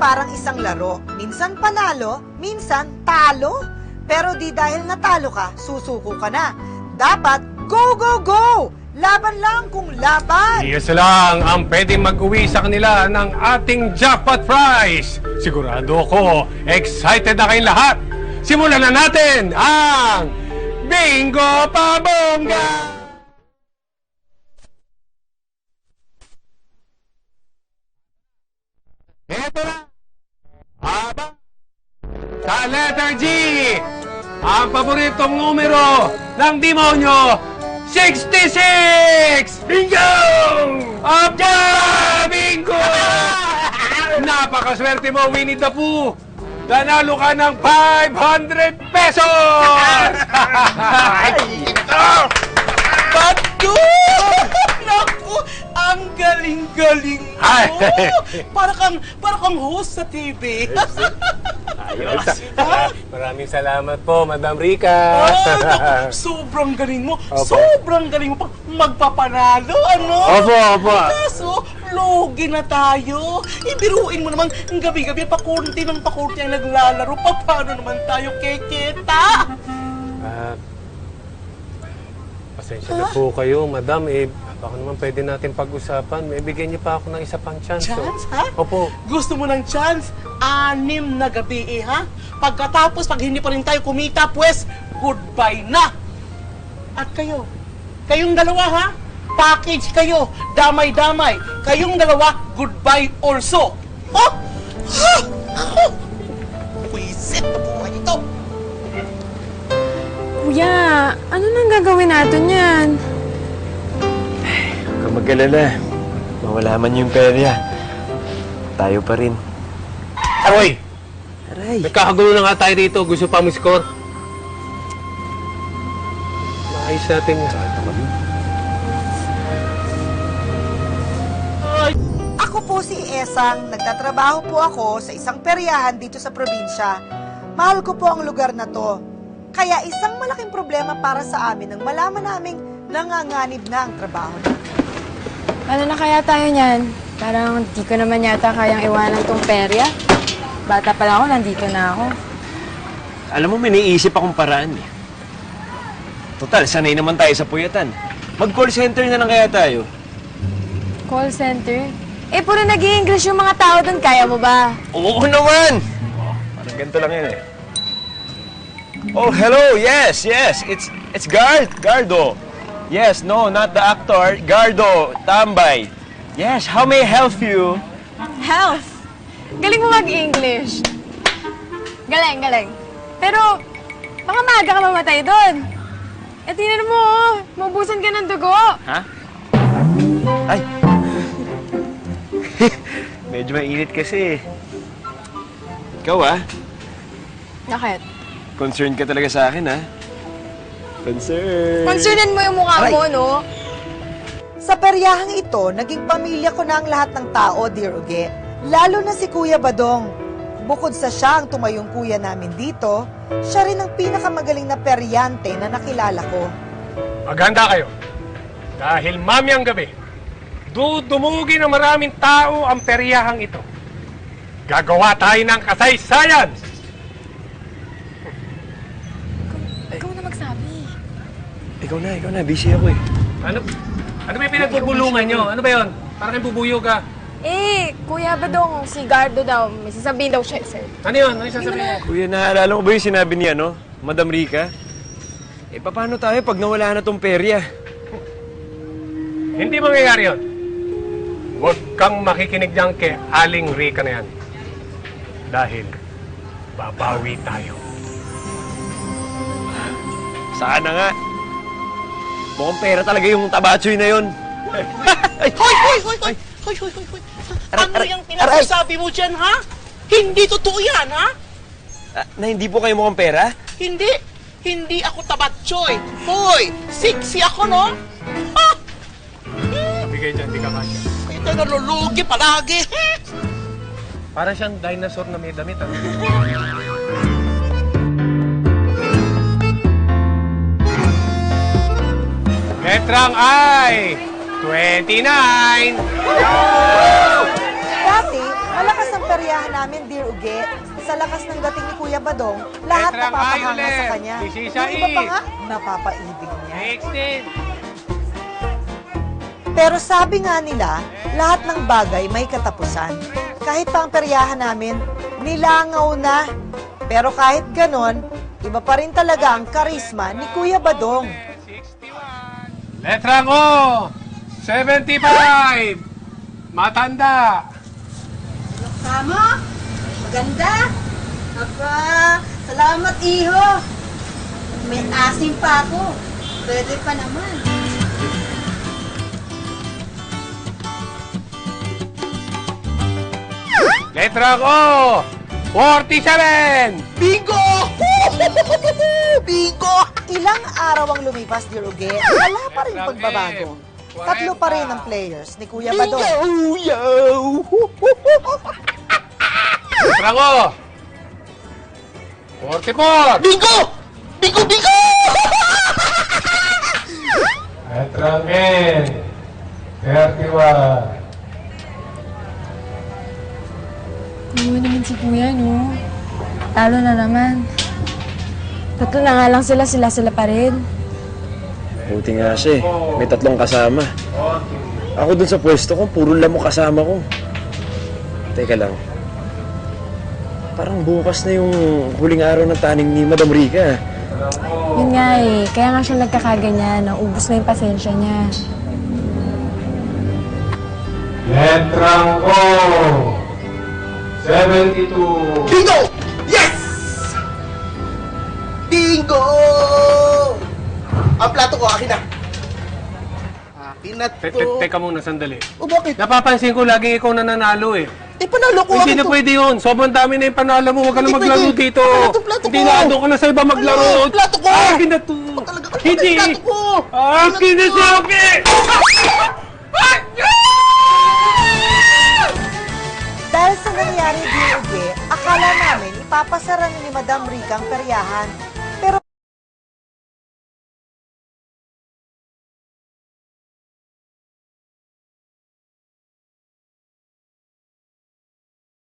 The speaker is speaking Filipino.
parang isang laro. Minsan panalo, minsan talo. Pero di dahil natalo ka, susuko ka na. Dapat go, go, go! Laban lang kung laban! Isa lang ang pwedeng mag-uwi sa kanila ng ating jackpot prize. Sigurado ako, excited na kayong lahat. Simulan na natin ang Bingo Pabongga! Ito na! Aba! Sa letter G, ang paboritong numero ng demonyo, 66! Bingo! Aba! Bingo! Napakaswerte mo, Winnie the Pooh! Nanalo ka ng 500 pesos! Bato! Naku! Ang galing-galing mo! Para kang host sa TV. Ayos. Maraming salamat po, Madam Rica. Naku, sobrang galing mo. Opo. Sobrang galing mo pang magpapanalo, ano? Opo. Kaso, logi na tayo. Ibiruin mo naman, gabi-gabi, pakunti ng pakunti ang naglalaro. Paano naman tayo kikita? Pasensya na po kayo, Madam. Baka naman pwede natin pag-usapan. May bigyan niyo pa ako ng isa pang chance. Chance, ha? Opo. Gusto mo ng chance? 6 na gabi, ha? Pagkatapos, pag hindi pa rin tayo kumita, pues, goodbye na! At kayong dalawa, ha? Package kayo, damay-damay. Kayong dalawa, goodbye also. Oh! Puisit na buhay ito. Kuya, ano nang gagawin natin yan? Huwag kang mag-alala. Mawala man yung perya. Tayo pa rin. Aroy! Aray! Nagkakagulo na nga tayo dito. Gusto pa mo score? Maayos natin yan. Ako po si Esang. Nagtatrabaho po ako sa isang peryahan dito sa probinsya. Mahal ko po ang lugar na to. Kaya isang malaking problema para sa amin nang malaman naming nanganganib na ang trabaho namin. Ano na kaya tayo niyan? Parang di ko naman yata kayang iwanan tong perya. Bata pa lang ako, nandito na ako. Alam mo, may naiisip akong paraan eh. Total, sanay naman tayo sa puyatan. Mag-call center na lang kaya tayo. Call center? Puro nag-i-English yung mga tao doon. Kaya mo ba? Oo naman! Parang ganito lang yan eh. Oh, hello! Yes! It's Gardo. Yes, no, not the actor. Gardo, tambay. Yes, how may I help you? Health! Galing mo mag-English. Galing. Pero, baka maaga ka mamatay doon. Tingnan mo, maubusan ka ng dugo. Ha? Ay! Medyo mainit kasi. Ikaw Bakit? concerned ka talaga sa akin Concerned. Concernan mo yung mukha mo, no? Sa peryahang ito, naging pamilya ko na ang lahat ng tao, Dear Uge. Lalo na si Kuya Badong. Bukod sa siya ang tumayong kuya namin dito, siya rin ang pinakamagaling na peryante na nakilala ko. Maghanda kayo. Dahil mamayang gabi, dudumugi ng maraming tao ang peryahang ito. Gagawa tayo ng kasaysayan! Ikaw na magsabi. Ikaw na. Busy ako eh. Ano ba yung pinagbubulungan nyo? Ano ba yun? Parang kayo bubuyo ka. Kuya Badong, si Gardo daw. May sasabihin daw siya, sir. Ano yun? Ano yung sasabihin? Kuya, naalala mo ba yung sinabi niya, Madam Rica? Paano tayo pag nawala na tong perya? Hindi mangyayari yun. Huwag kang makikinig dyan kay Aling Rica na yan. Dahil babawi tayo. Sana nga. Mukhang pera talaga yung tabatsoy na yun. Hoy! Ano yung pinasasabi mo dyan, ha? Hindi totoo yan, ha? Na hindi po kayo mukhang pera? Hindi ako tabatsoy. Hoy, sexy ako, no? Ha? Bigay dyan, di ka kasya. Ito nalulugi palagi. Para siyang dinosaur na may damit. Letrang I, 29! Dati, malakas ang peryante peryahan namin, Dear Uge. Sa lakas ng dating ni Kuya Badong, lahat Letrang I napapahanga ulit. sa kanya. This is a Yung iba pa E. nga, napapaibig niya. 16. Pero sabi nga nila, lahat ng bagay may katapusan. Kahit pa ang peryahan namin, nilangaw na. Pero kahit ganon, iba pa rin talaga ang karisma ni Kuya Badong. 61. Letrang O. 75. Matanda. Kamo? Maganda? Aba, salamat iho. May asim pa ako. Pwede pa naman. Letrang O. 47. Bingo! Bingo! Ilang araw ang lumipas, Dear Uge, wala pa rin pagbabago. Tatlo pa rin ang players ni Kuya Badong. Letrang O. 44. Bingo! Bingo! Bingo! Letrang N. 31. Oo naman si Kuya, no? Talo na naman. Tatlo na nga lang sila pa rin. Buti nga siya eh. May 3 kasama. Ako dun sa pwesto ko, puro lamok kasama ko. Teka lang. Parang bukas na yung huling araw ng taning ni Madam Rica. Yun nga eh, kaya nga siya nagkakaganyan, naubos na yung pasensya niya. Letrang O. 72. Bingo! Yes! Bingo! Ang plato ko, akin na. Akin na to. Teka muna, sandali. O bakit? Napapansin ko laging ikaw na nanalo eh. Eh, panalo ko. Hindi akin na to. pwede yun. Sobrang dami na yung panalo mo. Huwag ka na Hindi maglaro pwede. dito. Ano to, plato Hindi ko? na doon ka na sa iba maglaro. Ano, plato ko? Akin na to. Talaga ka Hindi. naman, plato ko. Akin na si Oki. Dahil sa nangyari, Dear Uge, akala namin ipapasara na ni Madam Rica ang peryahan.